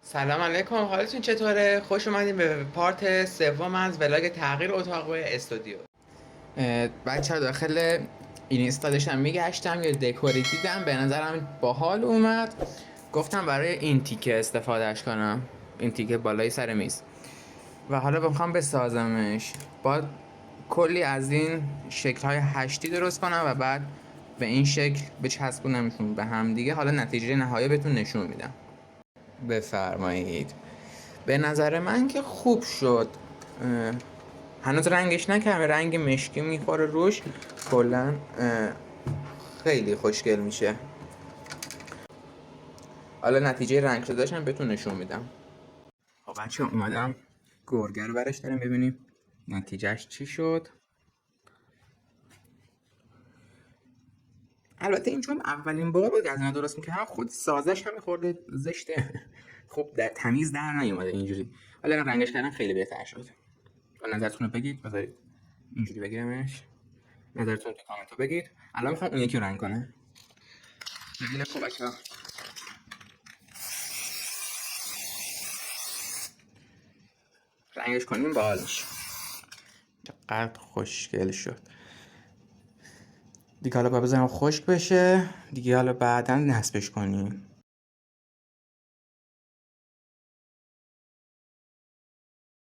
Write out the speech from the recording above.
سلام علیکم، حالتون چطوره؟ خوش اومدیم به پارت سوم از ولاگ تغییر اتاق استودیو. بچه ها داخل اینستا داشتم میگشتم یه دکوری دیدم به نظرم باحال اومد. گفتم برای این تیکه استفادهش کنم، این تیکه بالای سر میز، و حالا بخوام بسازمش با کلی از این شکل‌های هشتی درست کنم و بعد به این شکل بچسبونمشون به هم دیگه. حالا نتیجه نهایی بهتون نشون میدم. بفرمایید. به نظر من که خوب شد. هنوز رنگش نکردم، رنگ مشکی میخوره روش. کلا خیلی خوشگل میشه. حالا نتیجه رنگ شدهشم بهتون نشون میدم. خب بچه اومدم گرگر برش داریم ببینیم نتیجهش چی شد. البته این چون اولین بار بود از اینا درست میکردم، خود سازش هم خورده زشته. خب در تمیز در نیومده اینجوری. حالا رنگش کردن خیلی بهتر شد. نظرتون رو بگید، بذارید اینجوری بگیرمش. نظرتون تو کامنت رو بگید. الان میخوام اون یکی رو رنگ کنه. خیلی خوب بچه‌ها، رنگش کنیم باحال میشه. چقدر خوشگل شد دیگه. حالا باید بذاریم خشک بشه دیگه، حالا بعدا نصبش کنیم.